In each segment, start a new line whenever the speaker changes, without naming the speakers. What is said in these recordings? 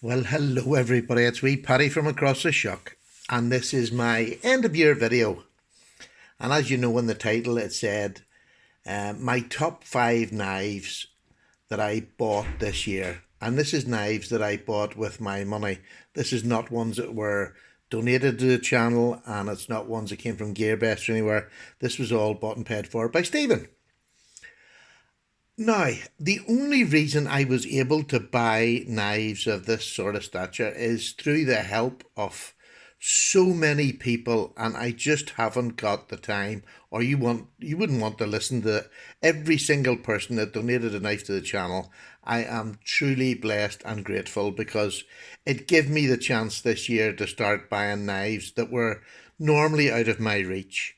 Well, hello everybody, it's wee Paddy from across the shuck, and this is my end of year video. And as you know in the title, it said my top 5 knives that I bought this year. And this is knives that I bought with my money. This is not ones that were donated to the channel, and it's not ones that came from GearBest or anywhere. This was all bought and paid for by Stephen. Now, the only reason I was able to buy knives of this sort of stature is through the help of so many people, and I just haven't got the time, or you wouldn't want to listen to every single person that donated a knife to the channel. I am truly blessed and grateful because it gave me the chance this year to start buying knives that were normally out of my reach.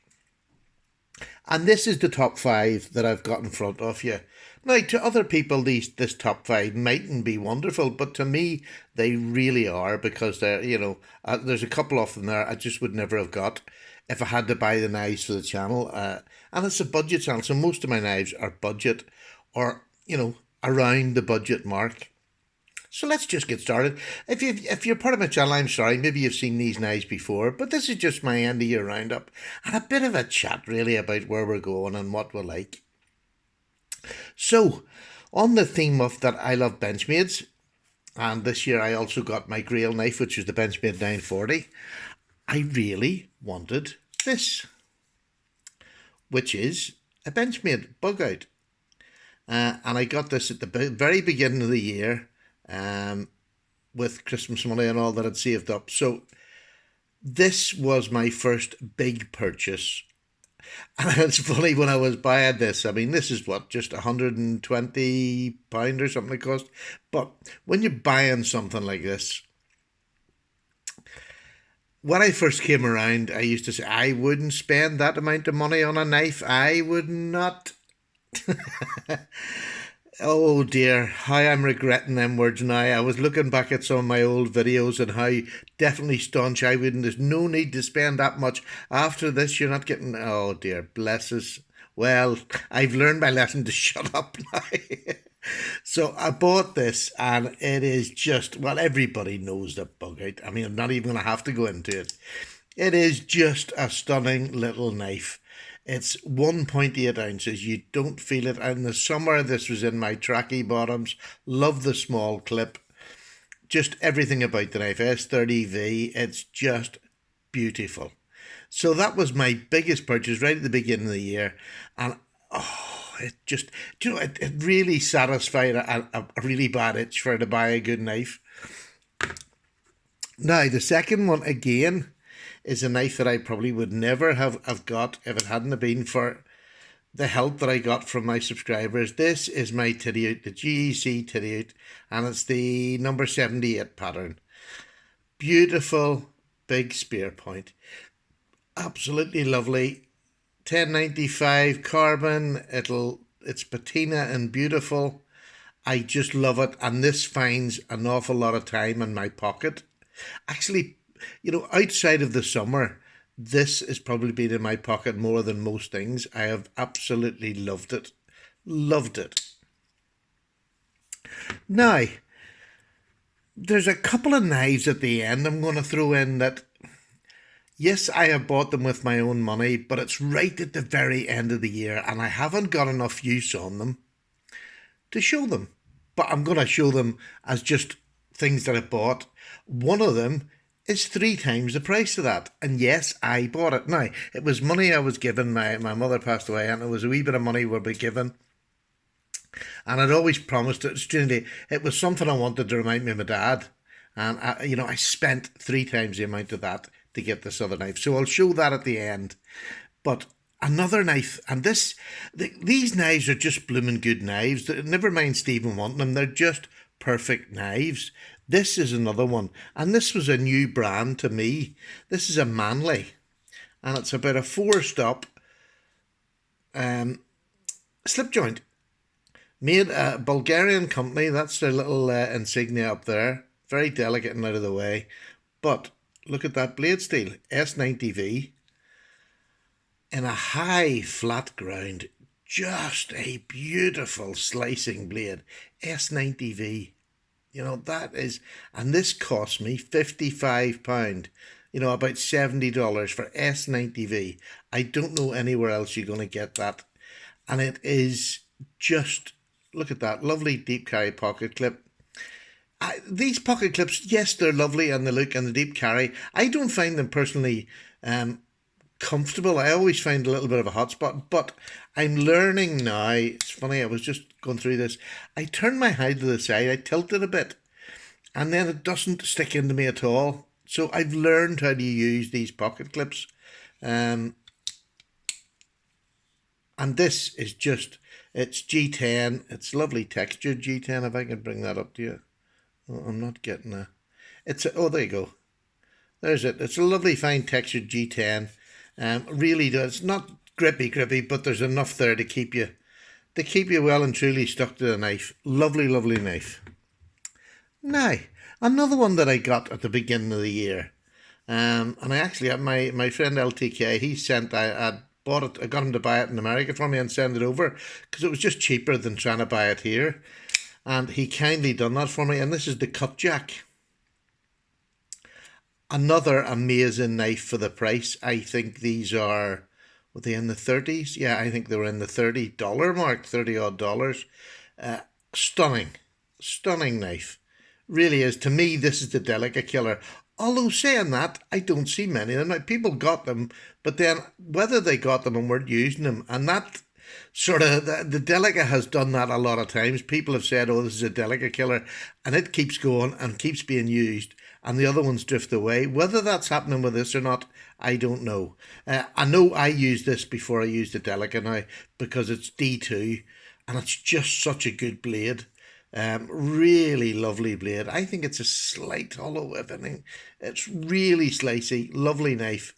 And this is the top 5 that I've got in front of you. Now, to other people, this top 5 mightn't be wonderful, but to me, they really are because there's a couple of them there I just would never have got if I had to buy the knives for the channel. And it's a budget channel, so most of my knives are budget or, around the budget mark. So let's just get started. If you're part of my channel, I'm sorry, maybe you've seen these knives before, but this is just my end of year roundup and a bit of a chat really about where we're going and what we like. So, on the theme of that I love Benchmades, and this year I also got my Grail knife, which is the Benchmade 940, I really wanted this, which is a Benchmade bug out. And I got this at the very beginning of the year, with Christmas money and all that I'd saved up. So this was my first big purchase. And it's funny, when I was buying this, I mean, this is what, just £120 or something it cost. But when you're buying something like this, when I first came around, I used to say, I wouldn't spend that amount of money on a knife. I would not. Oh dear, how I'm regretting them words now. I was looking back at some of my old videos and how definitely staunch I wouldn't. There's no need to spend that much. After this, you're not getting. Oh dear, bless us. Well, I've learned my lesson to shut up now. So I bought this, and it is just, well, everybody knows the bug out. I mean, I'm not even going to have to go into it. It is just a stunning little knife. It's 1.8 ounces. You don't feel it. In the summer, this was in my tracky bottoms. Love the small clip. Just everything about the knife. S30V. It's just beautiful. So that was my biggest purchase right at the beginning of the year. And it just, it really satisfied a really bad itch for to buy a good knife. Now, the second one, again, is a knife that I probably would never have got if it hadn't been for the help that I got from my subscribers. This is my titty out, the GEC titty out, and it's the number 78 pattern. Beautiful big spear point. Absolutely lovely. 1095 carbon. It's patina and beautiful. I just love it, and this finds an awful lot of time in my pocket. Actually, outside of the summer, this has probably been in my pocket more than most things. I have absolutely loved it. Loved it. Now, there's a couple of knives at the end I'm going to throw in that, yes, I have bought them with my own money, but it's right at the very end of the year, and I haven't got enough use on them to show them. But I'm going to show them as just things that I bought. One of them is 3 times the price of that. And yes, I bought it. Now, it was money I was given. My mother passed away, and it was a wee bit of money we'll be given. And I'd always promised it. Strangely, it was something I wanted to remind me of my dad. And, I spent 3 times the amount of that to get this other knife. So I'll show that at the end. But another knife, and these knives are just blooming good knives. Never mind Stephen wanting them. They're just perfect knives. This is another one, and this was a new brand to me. This is a Manly, and it's about a 4-stop slip joint. Made a Bulgarian company. That's their little insignia up there. Very delicate and out of the way. But look at that blade steel. S90V. In a high flat ground. Just a beautiful slicing blade. S90V. That is, and this cost me £55. About $70 for S90V. I don't know anywhere else you're going to get that. And it is just, look at that, lovely deep carry pocket clip. These pocket clips, yes, they're lovely and the look and the deep carry. I don't find them personally comfortable. I always find a little bit of a hot spot, but I'm learning now. It's funny, I was just going through this. I turn my head to the side, I tilt it a bit, and then it doesn't stick into me at all. So I've learned how to use these pocket clips. And this is just, it's G10. It's lovely textured G10, if I can bring that up to you. Oh, I'm not getting oh, there you go. There's it. It's a lovely fine textured G10. Really does. Not grippy, but there's enough there to keep you well and truly stuck to the knife. Lovely, lovely knife. Now, another one that I got at the beginning of the year, and I actually had my friend LTK. He sent. I bought it. I got him to buy it in America for me and send it over because it was just cheaper than trying to buy it here. And he kindly done that for me. And this is the Cut Jack. Another amazing knife for the price. I think these are, were they in the 30s? Yeah, I think they were in the $30 mark, 30 odd dollars. Stunning knife. Really is. To me, this is the delicate killer. Although saying that, I don't see many of them. Like, people got them, but then whether they got them and weren't using them, and that sort of, the Delica has done that a lot of times. People have said, oh, this is a Delica killer, and it keeps going and keeps being used, and the other ones drift away. Whether that's happening with this or not, I don't know. I know I used this before I used the Delica now, because it's D2, and it's just such a good blade. Really lovely blade. I think it's a slight hollow, if anything. It's really slicey, lovely knife.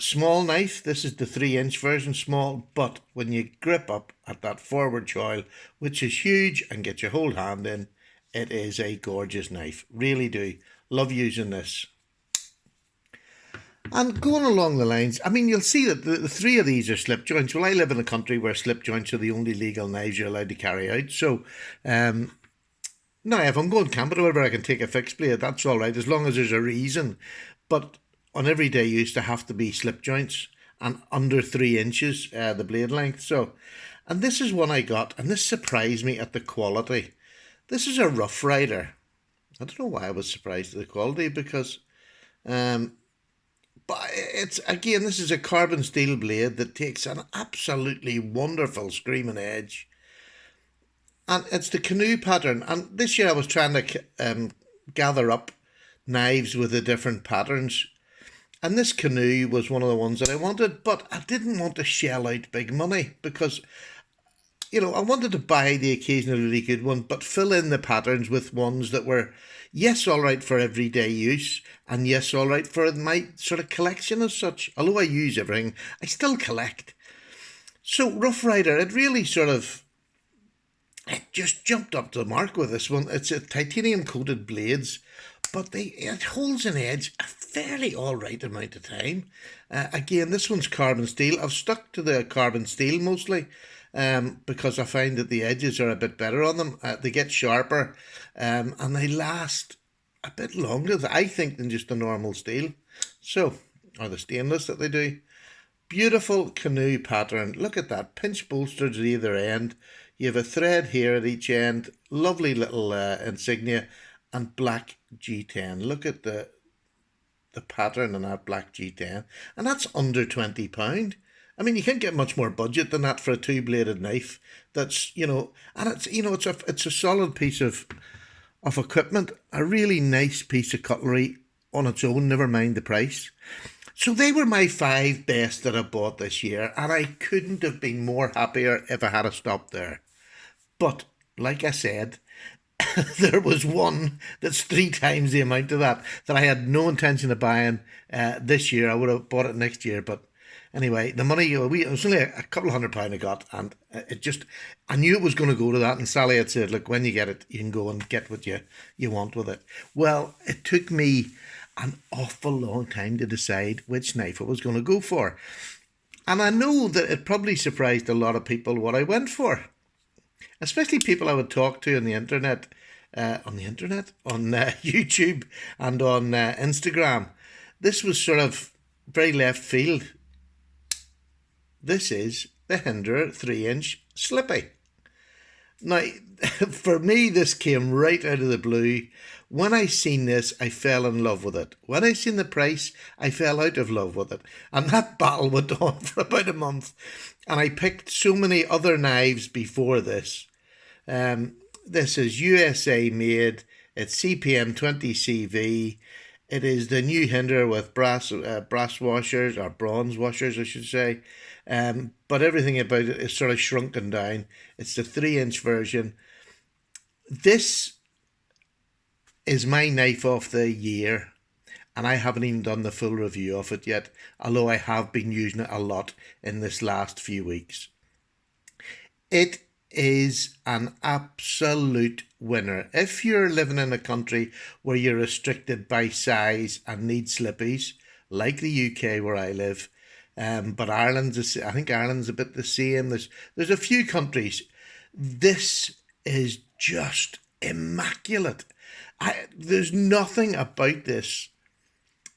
Small knife. This is the 3-inch version, small, but when you grip up at that forward choil, which is huge, and get your whole hand in, it is a gorgeous knife. Really do. Love using this. And going along the lines, I mean, you'll see that the three of these are slip joints. Well, I live in a country where slip joints are the only legal knives you're allowed to carry out. So, now if I'm going camping or whatever, I can take a fixed blade. That's all right, as long as there's a reason. But on everyday use, they have to be slip joints and under 3 inches, the blade length. So, and this is one I got, and this surprised me at the quality. This is a Rough Rider. I don't know why I was surprised at the quality, because... but it's, again, this is a carbon steel blade that takes an absolutely wonderful screaming edge. And it's the canoe pattern. And this year I was trying to gather up knives with the different patterns. And this canoe was one of the ones that I wanted, but I didn't want to shell out big money because, I wanted to buy the occasional really good one, but fill in the patterns with ones that were, yes, all right for everyday use, and yes, all right for my sort of collection as such. Although I use everything, I still collect. So Rough Rider, it just jumped up to the mark with this one. It's a titanium coated blades, but it holds an edge a fairly all right amount of time. Again, this one's carbon steel. I've stuck to the carbon steel mostly, because I find that the edges are a bit better on them. They get sharper, and they last a bit longer, I think, than just the normal steel. So, or the stainless that they do. Beautiful canoe pattern. Look at that. Pinch bolsters at either end. You have a thread here at each end. Lovely little insignia. And black G10. Look at the pattern on that black G10. And that's under £20. I mean, you can't get much more budget than that for a two-bladed knife. That's, and it's, it's a solid piece of equipment, a really nice piece of cutlery on its own, never mind the price. So they were my 5 best that I bought this year, and I couldn't have been more happier if I had stopped there. But, like I said, there was one that's 3 times the amount of that I had no intention of buying this year. I would have bought it next year, but anyway, the money, it was only a couple of £100 I got, and I knew it was going to go to that, and Sally had said, look, when you get it, you can go and get what you want with it. Well, it took me an awful long time to decide which knife I was going to go for. And I know that it probably surprised a lot of people what I went for. Especially people I would talk to on the internet. on the internet, on YouTube, and on Instagram. This was sort of very left field. This is the Hinder 3-inch Slippy. Now, for me, this came right out of the blue. When I seen this, I fell in love with it. When I seen the price, I fell out of love with it. And that battle went on for about a month. And I picked so many other knives before this. This is USA made. It's CPM 20CV. It is the new Hinder with brass washers, or bronze washers, I should say. But everything about it is sort of shrunken down. It's the 3-inch version. This is my knife of the year, and I haven't even done the full review of it yet, although I have been using it a lot in this last few weeks. It is an absolute winner. If you're living in a country where you're restricted by size and need slippies, like the UK where I live, but I think Ireland's a bit the same. There's a few countries. This is just immaculate. There's nothing about this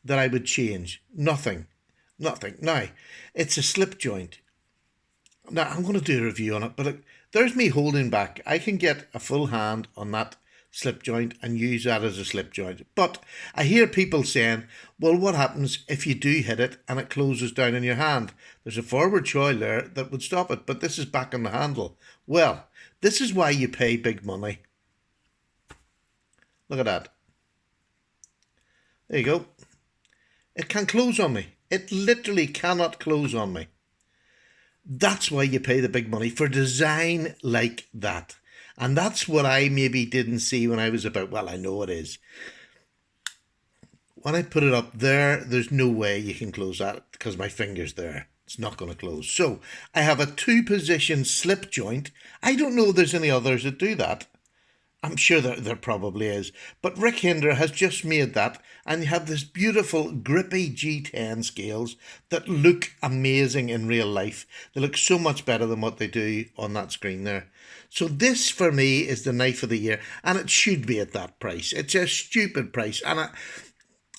that I would change. Nothing. Now, it's a slip joint. Now, I'm going to do a review on it, but look, there's me holding back. I can get a full hand on that slip joint and use that as a slip joint. But I hear people saying, well, what happens if you do hit it and it closes down in your hand? There's a forward choil there that would stop it, but this is back on the handle. Well, this is why you pay big money. Look at that. There you go. It can close on me. It literally cannot close on me. That's why you pay the big money, for design like that. And that's what I maybe didn't see when I was about, well, I know it is. When I put it up there, there's no way you can close that because my finger's there. It's not going to close. So I have a 2-position slip joint. I don't know if there's any others that do that. I'm sure there probably is. But Rick Hinder has just made that, and you have this beautiful grippy G10 scales that look amazing in real life. They look so much better than what they do on that screen there. So this, for me, is the knife of the year, and it should be at that price. It's a stupid price, and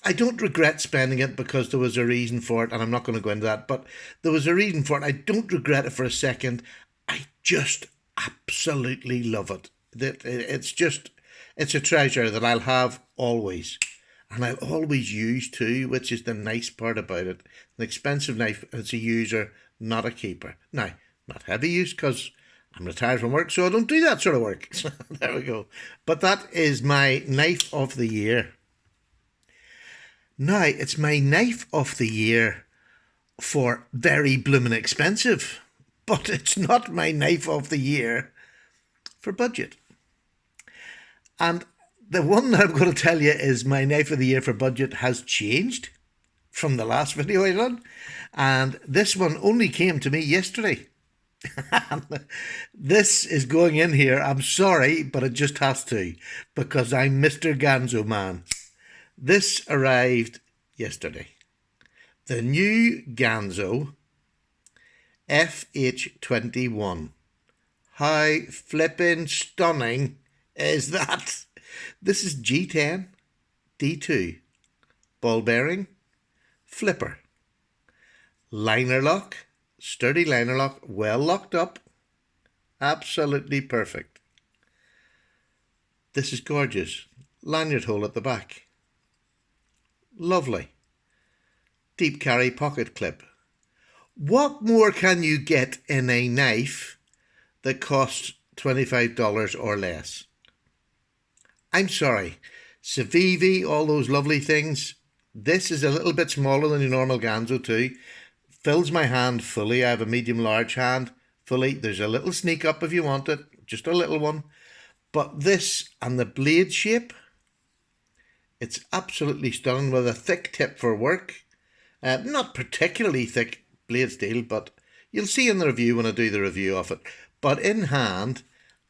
I don't regret spending it because there was a reason for it, and I'm not going to go into that, but there was a reason for it. I don't regret it for a second. I just absolutely love it. It's a treasure that I'll have always, and I'll always use too, which is the nice part about it. An expensive knife, it's a user, not a keeper. Now, not heavy use because I'm retired from work, so I don't do that sort of work. So there we go. But that is my knife of the year. Now, it's my knife of the year for very blooming expensive, but it's not my knife of the year for budget. And the one that I'm going to tell you is my knife of the year for budget has changed from the last video I done. And this one only came to me yesterday. This is going in here. I'm sorry, but it just has to, because I'm Mr. Ganzo man. This arrived yesterday. The new Ganzo FH21. How flippin' stunning is that? This is G10, D2, ball bearing, flipper, liner lock, sturdy liner lock, well locked up, absolutely perfect. This is gorgeous. Lanyard hole at the back. Lovely. Deep carry pocket clip. What more can you get in a knife that costs $25 or less? I'm sorry. Civivi, all those lovely things. This is a little bit smaller than your normal Ganzo too. Fills my hand fully. I have a medium-large hand fully. There's a little sneak up if you want it. Just a little one. But this and the blade shape, it's absolutely stunning with a thick tip for work. Not particularly thick blade steel, but you'll see in the review when I do the review of it. But in hand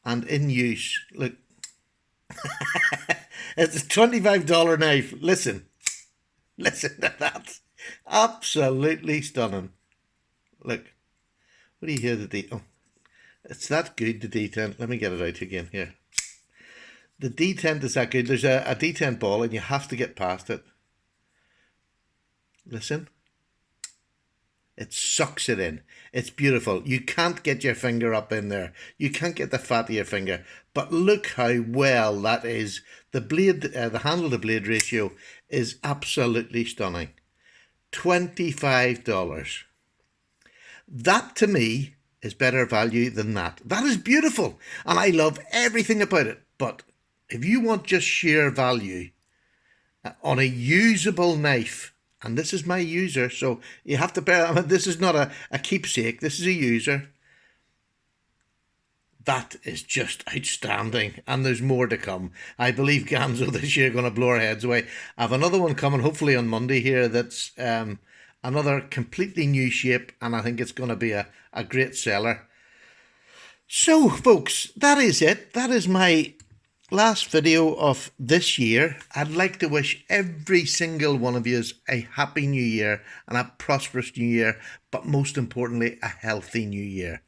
and in use, look, it's a $25 knife. Listen to that. Absolutely stunning. Look, what do you hear the detail? Oh, it's that good, the detail. Let me get it out again here. The detent is that good. There's a detent ball and you have to get past it. Listen. It sucks it in. It's beautiful. You can't get your finger up in there. You can't get the fat of your finger. But look how well that is. The blade, the handle to blade ratio is absolutely stunning. $25. That to me is better value than that. That is beautiful. And I love everything about it. But if you want just sheer value on a usable knife, and this is my user, so you have to bear, I mean, this is not a keepsake, this is a user. That is just outstanding, and there's more to come. I believe Ganzo this year are going to blow our heads away. I have another one coming hopefully on Monday here that's another completely new shape, and I think it's going to be a great seller. So, folks, that is it. That is my last video of this year. I'd like to wish every single one of you a happy new year and a prosperous new year, but most importantly, a healthy new year.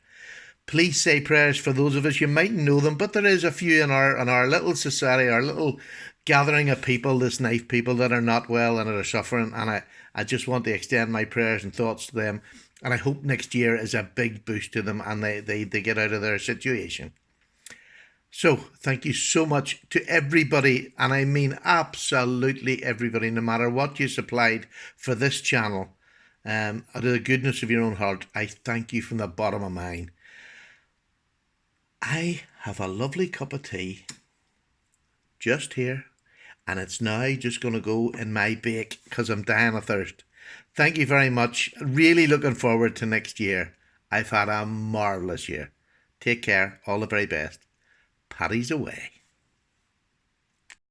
Please say prayers for those of us, you mightn't know them, but there is a few in our little society, our little gathering of people, this knife people that are not well and are suffering, and I just want to extend my prayers and thoughts to them, and I hope next year is a big boost to them and they get out of their situation. So, thank you so much to everybody, and I mean absolutely everybody, no matter what you supplied for this channel, out of the goodness of your own heart, I thank you from the bottom of mine. I have a lovely cup of tea just here, and it's now just going to go in my bake because I'm dying of thirst. Thank you very much. Really looking forward to next year. I've had a marvellous year. Take care. All the very best. Paddy's away.